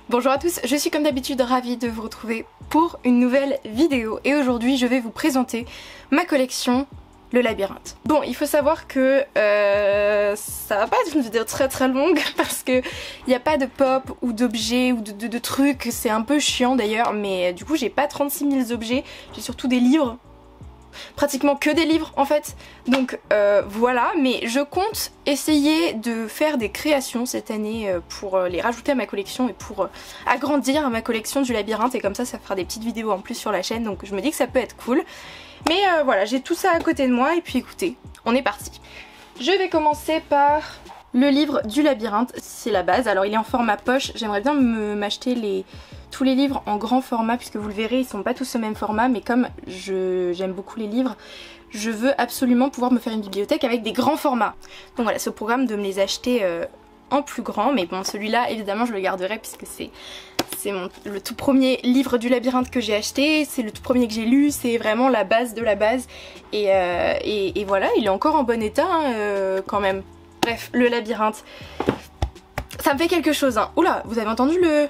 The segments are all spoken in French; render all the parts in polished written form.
Bonjour à tous, je suis comme d'habitude ravie de vous retrouver pour une nouvelle vidéo et aujourd'hui je vais vous présenter ma collection Le Labyrinthe. Bon, il faut savoir que ça va pas être une vidéo très longue parce que il n'y a pas de pop ou d'objets ou de trucs, c'est un peu chiant d'ailleurs, mais du coup j'ai pas 36 000 objets, j'ai surtout des livres. Pratiquement que des livres en fait, donc voilà, mais je compte essayer de faire des créations cette année pour les rajouter à ma collection et pour agrandir ma collection du labyrinthe, et comme ça fera des petites vidéos en plus sur la chaîne, donc je me dis que ça peut être cool. Mais voilà, j'ai tout ça à côté de moi et puis écoutez, on est parti. Je vais commencer par le livre du labyrinthe, c'est la base. Alors il est en format poche, j'aimerais bien m'acheter tous les livres en grand format puisque vous le verrez ils sont pas tous au même format, mais comme j'aime beaucoup les livres, je veux absolument pouvoir me faire une bibliothèque avec des grands formats. Donc voilà, ce programme de me les acheter en plus grand, mais bon celui-là évidemment je le garderai puisque c'est le tout premier livre du labyrinthe que j'ai acheté, c'est le tout premier que j'ai lu, c'est vraiment la base de la base et voilà, il est encore en bon état hein, quand même. Bref, le labyrinthe, ça me fait quelque chose hein. Oula, vous avez entendu le...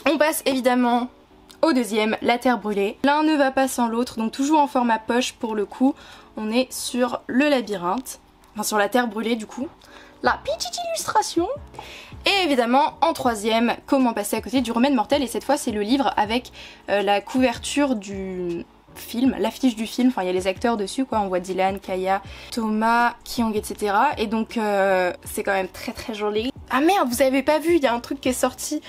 On passe évidemment au deuxième, La Terre Brûlée. L'un ne va pas sans l'autre, donc toujours en format poche pour le coup. On est sur le labyrinthe, enfin sur La Terre Brûlée du coup. La petite illustration. Et évidemment en troisième, Comment passer à côté du remède mortel, et cette fois c'est le livre avec la couverture du film, l'affiche du film, enfin il y a les acteurs dessus quoi, on voit Dylan, Kaya, Thomas, Kyung, etc. Et donc c'est quand même très joli. Ah merde, vous avez pas vu, il y a un truc qui est sorti.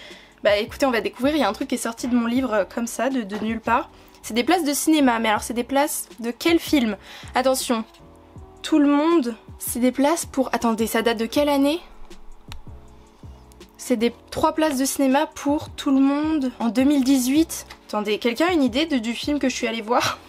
Bah écoutez, on va découvrir, il y a un truc qui est sorti de mon livre comme ça, de nulle part. C'est des places de cinéma, mais alors c'est des places de quel film? Attention, Tout le monde, c'est des places pour... Attendez, ça date de quelle année? C'est des 3 places de cinéma pour Tout le monde en 2018. Attendez, quelqu'un a une idée du film que je suis allée voir?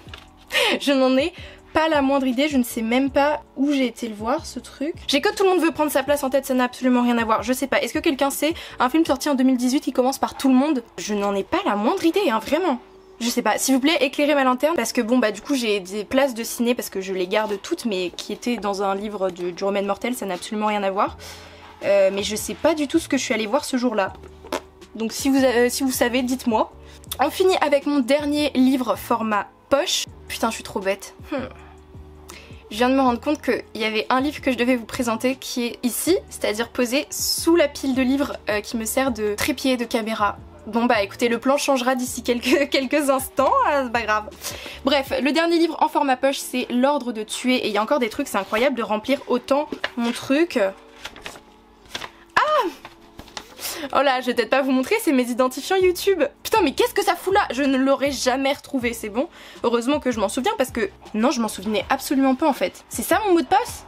Je n'en ai pas la moindre idée, je ne sais même pas où j'ai été le voir ce truc. J'ai que Tout le monde veut prendre sa place en tête, ça n'a absolument rien à voir, je sais pas. Est-ce que quelqu'un sait un film sorti en 2018 qui commence par Tout le monde? Je n'en ai pas la moindre idée, hein, vraiment. Je sais pas, s'il vous plaît éclairez ma lanterne parce que bon bah du coup j'ai des places de ciné parce que je les garde toutes mais qui étaient dans un livre du remède mortel, ça n'a absolument rien à voir. Mais je sais pas du tout ce que je suis allée voir ce jour-là. Donc si vous savez, dites-moi. On finit avec mon dernier livre format poche. Putain, je suis trop bête. Je viens de me rendre compte qu'il y avait un livre que je devais vous présenter qui est ici, c'est-à-dire posé sous la pile de livres qui me sert de trépied de caméra. Bon bah écoutez, le plan changera d'ici quelques instants, c'est pas grave. Bref, le dernier livre en format poche c'est L'Ordre de tuer, et il y a encore des trucs, c'est incroyable de remplir autant mon truc. Oh là, je vais peut-être pas vous montrer, c'est mes identifiants YouTube. Putain, mais qu'est-ce que ça fout là? Je ne l'aurais jamais retrouvé, c'est bon. Heureusement que je m'en souviens parce que... Non, je m'en souvenais absolument pas en fait. C'est ça mon mot de passe?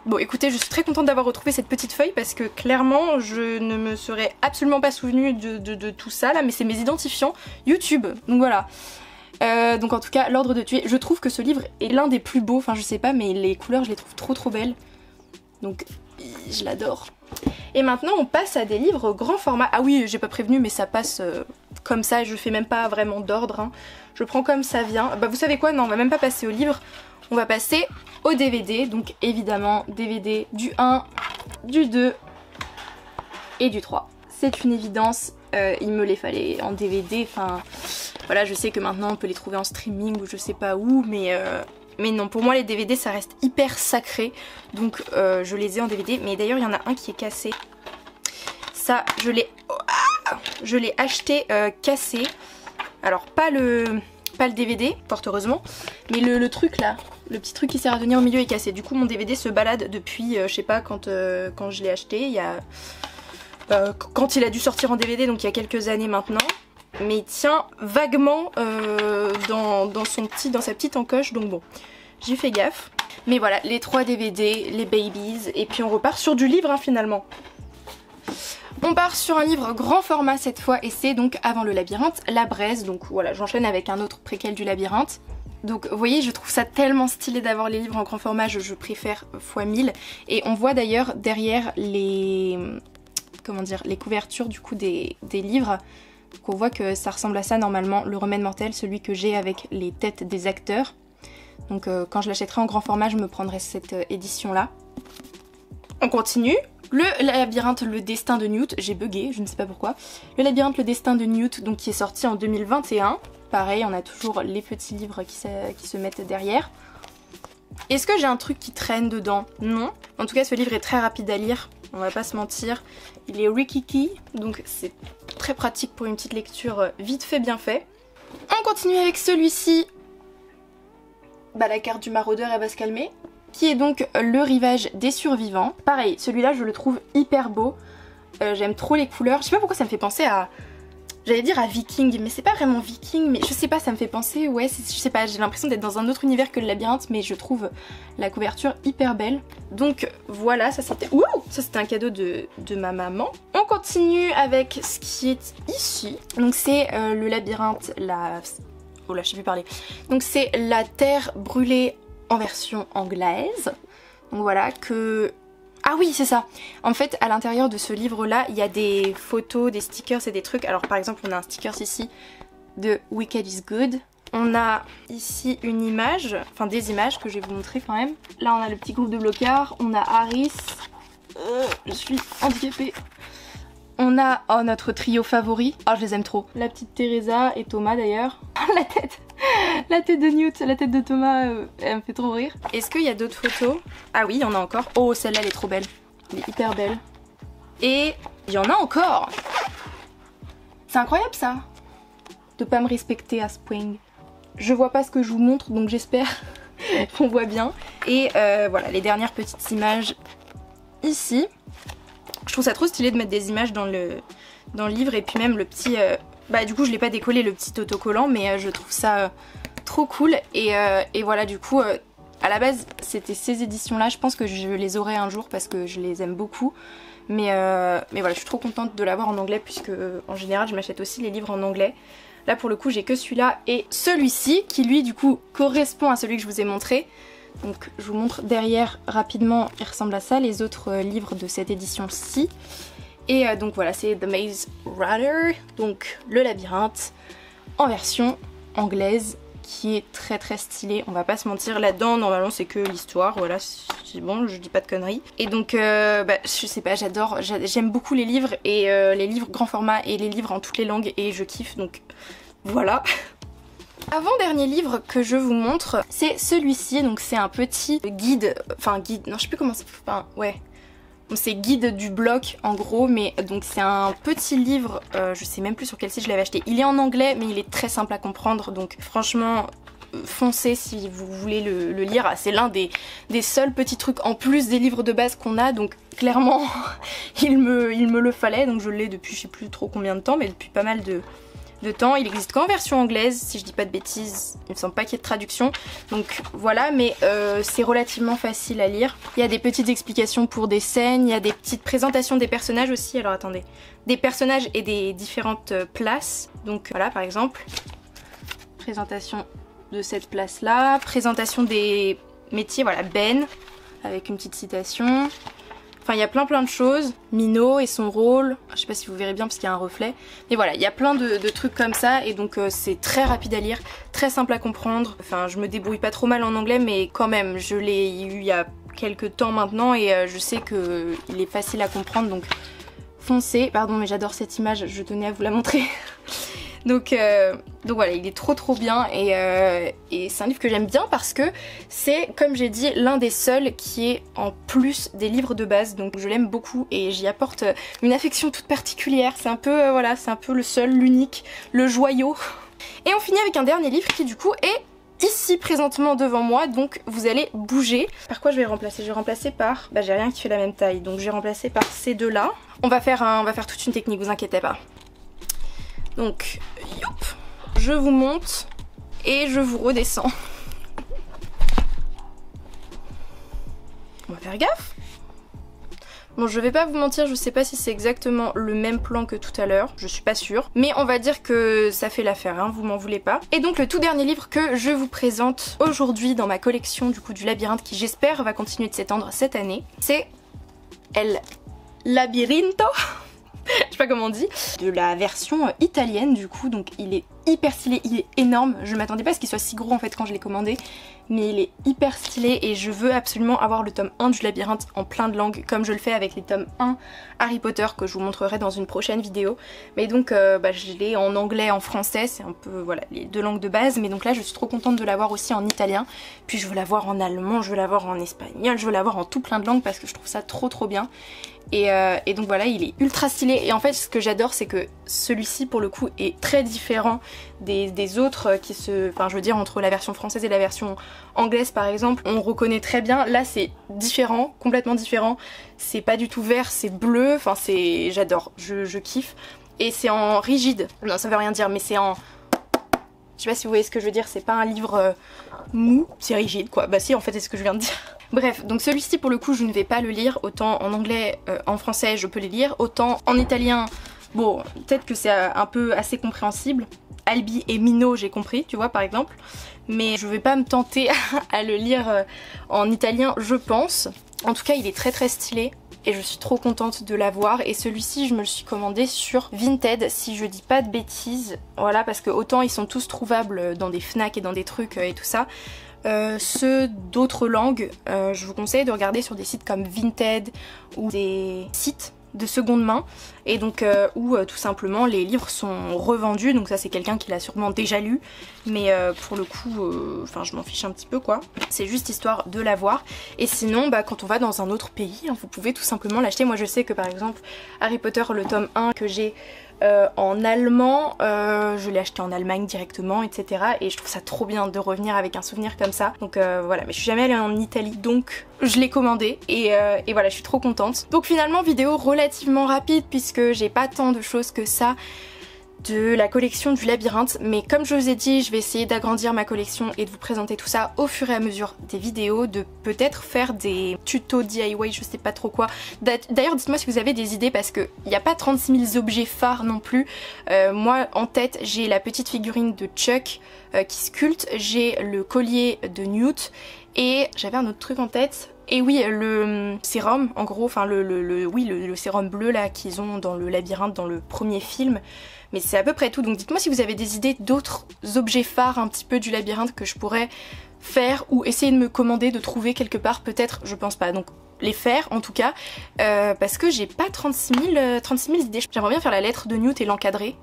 Bon, écoutez, je suis très contente d'avoir retrouvé cette petite feuille parce que clairement, je ne me serais absolument pas souvenue de tout ça là, mais c'est mes identifiants YouTube, donc voilà. Donc en tout cas, L'Ordre de tuer, je trouve que ce livre est l'un des plus beaux, enfin je sais pas, mais les couleurs, je les trouve trop belles. Donc, je l'adore. Et maintenant on passe à des livres grand format. Ah oui, j'ai pas prévenu mais ça passe comme ça, je fais même pas vraiment d'ordre hein. Je prends comme ça vient. Bah vous savez quoi, non on va même pas passer au livre, on va passer au DVD. Donc évidemment DVD du 1, du 2 et du 3. C'est une évidence, il me les fallait en DVD, enfin voilà, je sais que maintenant on peut les trouver en streaming ou je sais pas où, mais non, pour moi les DVD ça reste hyper sacré, donc je les ai en DVD. Mais d'ailleurs il y en a un qui est cassé. Ça, je l'ai acheté cassé. Alors pas le DVD, fort heureusement, mais le truc là, le petit truc qui sert à tenir au milieu est cassé. Du coup mon DVD se balade depuis, je sais pas quand je l'ai acheté, il y a... quand il a dû sortir en DVD, donc il y a quelques années maintenant. Mais il tient vaguement dans sa petite encoche, donc bon, j'ai fait gaffe. Mais voilà, les 3 DVD, les babies, et puis on repart sur du livre hein, finalement. On part sur un livre grand format cette fois, et c'est donc Avant le labyrinthe, La Braise. Donc voilà, j'enchaîne avec un autre préquel du labyrinthe. Donc vous voyez, je trouve ça tellement stylé d'avoir les livres en grand format, je préfère fois 1000. Et on voit d'ailleurs derrière les couvertures du coup des livres. Donc on voit que ça ressemble à ça normalement, Le Remède mortel, celui que j'ai avec les têtes des acteurs. Donc quand je l'achèterai en grand format, je me prendrai cette édition là. On continue Le labyrinthe, le destin de Newt, j'ai bugué, je ne sais pas pourquoi. Le labyrinthe, le destin de Newt, donc qui est sorti en 2021. Pareil, on a toujours les petits livres qui se mettent derrière. Est-ce que j'ai un truc qui traîne dedans? Non. En tout cas, ce livre est très rapide à lire, on va pas se mentir. Il est rikiki, donc c'est très pratique pour une petite lecture vite fait, bien fait. On continue avec celui-ci. Bah, la carte du maraudeur, elle va se calmer. Qui est donc le rivage des survivants. Pareil, celui-là je le trouve hyper beau. J'aime trop les couleurs. Je sais pas pourquoi ça me fait penser à... J'allais dire à Viking, mais c'est pas vraiment Viking, mais je sais pas, ça me fait penser... Ouais, je sais pas, j'ai l'impression d'être dans un autre univers que le labyrinthe, mais je trouve la couverture hyper belle. Donc voilà, ça c'était... Ouh, ça c'était un cadeau de ma maman. On continue avec ce qui est ici. Donc c'est le labyrinthe, Oh là, je sais plus parler. Donc c'est la terre brûlée en version anglaise. Donc voilà que... Ah oui, c'est ça. En fait, à l'intérieur de ce livre-là, il y a des photos, des stickers et des trucs. Alors par exemple, on a un sticker ici de Wicked is Good. On a ici une image, enfin des images que je vais vous montrer quand même. Là, on a le petit groupe de blocards. On a Harris. Je suis handicapée. On a notre trio favori. Oh, je les aime trop. La petite Teresa et Thomas d'ailleurs. La tête de Newt, la tête de Thomas, elle me fait trop rire. Est-ce qu'il y a d'autres photos? Ah oui, il y en a encore. Oh, celle-là, elle est trop belle. Elle est hyper belle. Et il y en a encore. C'est incroyable ça, de pas me respecter à ce point. Je vois pas ce que je vous montre, donc j'espère qu'on voit bien. Et voilà, les dernières petites images ici. Je trouve ça trop stylé de mettre des images dans le livre, et puis même le petit... Bah du coup je l'ai pas décollé, le petit autocollant, mais je trouve ça trop cool. Et voilà, du coup à la base c'était ces éditions là, je pense que je les aurai un jour parce que je les aime beaucoup. Mais voilà, je suis trop contente de l'avoir en anglais, puisque en général je m'achète aussi les livres en anglais. Là pour le coup j'ai que celui-là et celui-ci qui lui du coup correspond à celui que je vous ai montré. Donc je vous montre derrière rapidement, il ressemble à ça, les autres livres de cette édition-ci. Et donc voilà, c'est The Maze Runner, donc le labyrinthe, en version anglaise, qui est très très stylé, on va pas se mentir. Là-dedans, normalement c'est que l'histoire, voilà, c'est bon, je dis pas de conneries. Et donc, bah, je sais pas, j'aime beaucoup les livres, et les livres grand format, et les livres en toutes les langues, et je kiffe, donc voilà. Avant-dernier livre que je vous montre, c'est celui-ci, donc c'est un petit guide, enfin guide, non je sais plus comment c'est, enfin ouais. C'est guide du bloc en gros, mais donc c'est un petit livre, je sais même plus sur quel site je l'avais acheté. Il est en anglais mais il est très simple à comprendre, donc franchement foncez si vous voulez le lire. C'est l'un des seuls petits trucs en plus des livres de base qu'on a, donc clairement il me le fallait, donc je l'ai depuis je sais plus trop combien de temps, mais depuis pas mal de temps. Il existe qu'en version anglaise si je dis pas de bêtises, il me semble pas qu'il y ait de traduction, donc voilà, mais c'est relativement facile à lire. Il y a des petites explications pour des scènes, il y a des petites présentations des personnages aussi. Alors attendez, des personnages et des différentes places, donc voilà, par exemple présentation de cette place là, présentation des métiers, voilà, Ben avec une petite citation. Enfin il y a plein de choses, Minot et son rôle, je sais pas si vous verrez bien parce qu'il y a un reflet, mais voilà, il y a plein de trucs comme ça, et donc c'est très rapide à lire, très simple à comprendre. Enfin je me débrouille pas trop mal en anglais, mais quand même je l'ai eu il y a quelques temps maintenant, et je sais qu'il est facile à comprendre, donc foncez. Pardon mais j'adore cette image, je tenais à vous la montrer. Donc voilà, il est trop bien, et c'est un livre que j'aime bien parce que c'est, comme j'ai dit, l'un des seuls qui est en plus des livres de base, donc je l'aime beaucoup et j'y apporte une affection toute particulière. C'est un peu, voilà, c'est un peu le seul, l'unique, le joyau. Et on finit avec un dernier livre qui du coup est ici présentement devant moi, donc vous allez bouger. Par quoi je vais remplacer? Je vais remplacer par... Bah j'ai rien qui fait la même taille, donc je vais remplacer par ces deux là. On va faire toute une technique, vous inquiétez pas. Donc, youp, je vous monte et je vous redescends. On va faire gaffe. Bon, je vais pas vous mentir, je sais pas si c'est exactement le même plan que tout à l'heure, je suis pas sûre. Mais on va dire que ça fait l'affaire, hein, vous m'en voulez pas. Et donc le tout dernier livre que je vous présente aujourd'hui dans ma collection du coup du labyrinthe, qui j'espère va continuer de s'étendre cette année, c'est El Labirinto. Je sais pas comment on dit, de la version italienne du coup, donc il est hyper stylé, il est énorme, je m'attendais pas à ce qu'il soit si gros en fait quand je l'ai commandé, mais il est hyper stylé et je veux absolument avoir le tome 1 du labyrinthe en plein de langues comme je le fais avec les tomes 1 Harry Potter que je vous montrerai dans une prochaine vidéo. Mais donc je l'ai en anglais, en français, c'est un peu voilà les deux langues de base, mais donc là je suis trop contente de l'avoir aussi en italien, puis je veux l'avoir en allemand, je veux l'avoir en espagnol, je veux l'avoir en tout plein de langues parce que je trouve ça trop bien. Et donc voilà, il est ultra stylé et en fait ce que j'adore c'est que celui-ci pour le coup est très différent des autres qui se... Enfin je veux dire entre la version française et la version anglaise par exemple, on reconnaît très bien, là c'est différent, complètement différent, c'est pas du tout vert, c'est bleu, enfin c'est... j'adore, je kiffe. Et c'est en rigide, non ça veut rien dire mais c'est en... Je sais pas si vous voyez ce que je veux dire, c'est pas un livre mou, c'est rigide quoi, bah si en fait c'est ce que je viens de dire. Bref, donc celui-ci pour le coup je ne vais pas le lire, autant en anglais, en français je peux les lire, autant en italien, bon peut-être que c'est un peu assez compréhensible. Albi et Mino j'ai compris, tu vois par exemple, mais je vais pas me tenter à le lire en italien je pense. En tout cas il est très stylé. Et je suis trop contente de l'avoir et celui-ci je me le suis commandé sur Vinted si je dis pas de bêtises, voilà parce que autant ils sont tous trouvables dans des Fnac et dans des trucs et tout ça, ceux d'autres langues je vous conseille de regarder sur des sites comme Vinted ou des sites de seconde main et donc où tout simplement les livres sont revendus, donc ça c'est quelqu'un qui l'a sûrement déjà lu mais pour le coup enfin je m'en fiche un petit peu quoi, c'est juste histoire de l'avoir. Et sinon quand on va dans un autre pays hein, vous pouvez tout simplement l'acheter. Moi je sais que par exemple Harry Potter le tome 1 que j'ai en allemand, je l'ai acheté en Allemagne directement etc. Et je trouve ça trop bien de revenir avec un souvenir comme ça. Donc voilà, mais je suis jamais allée en Italie donc je l'ai commandé et voilà je suis trop contente. Donc finalement vidéo relativement rapide puisque j'ai pas tant de choses que ça de la collection du labyrinthe, mais comme je vous ai dit je vais essayer d'agrandir ma collection et de vous présenter tout ça au fur et à mesure des vidéos, de peut-être faire des tutos DIY, je sais pas trop quoi. D'ailleurs dites-moi si vous avez des idées parce qu'il n'y a pas 36 000 objets phares non plus. Moi en tête j'ai la petite figurine de Chuck qui sculpte, j'ai le collier de Newt et j'avais un autre truc en tête. Et oui, le sérum, en gros, enfin le sérum bleu là qu'ils ont dans le labyrinthe, dans le premier film. Mais c'est à peu près tout, donc dites-moi si vous avez des idées d'autres objets phares un petit peu du labyrinthe que je pourrais faire ou essayer de me commander, de trouver quelque part, peut-être, je pense pas. Donc les faire en tout cas, parce que j'ai pas 36 000 idées. J'aimerais bien faire la lettre de Newt et l'encadrer.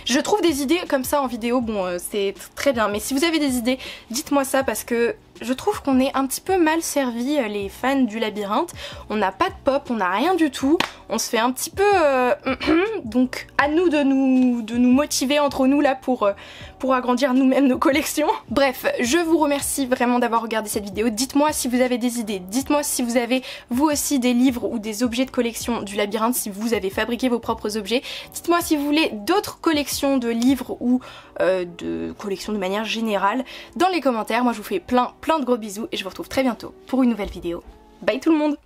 Je trouve des idées comme ça en vidéo, bon c'est très bien, mais si vous avez des idées, dites-moi ça parce que je trouve qu'on est un petit peu mal servis les fans du labyrinthe. On n'a pas de pop, on n'a rien du tout, on se fait un petit peu... donc à nous de nous motiver entre nous là pour agrandir nous-mêmes nos collections. Bref, je vous remercie vraiment d'avoir regardé cette vidéo. Dites-moi si vous avez des idées, dites-moi si vous avez vous aussi des livres ou des objets de collection du labyrinthe, si vous avez fabriqué vos propres objets. Dites-moi si vous voulez d'autres collections de livres ou de collections de manière générale dans les commentaires. Moi je vous fais plein de gros bisous et je vous retrouve très bientôt pour une nouvelle vidéo. Bye tout le monde!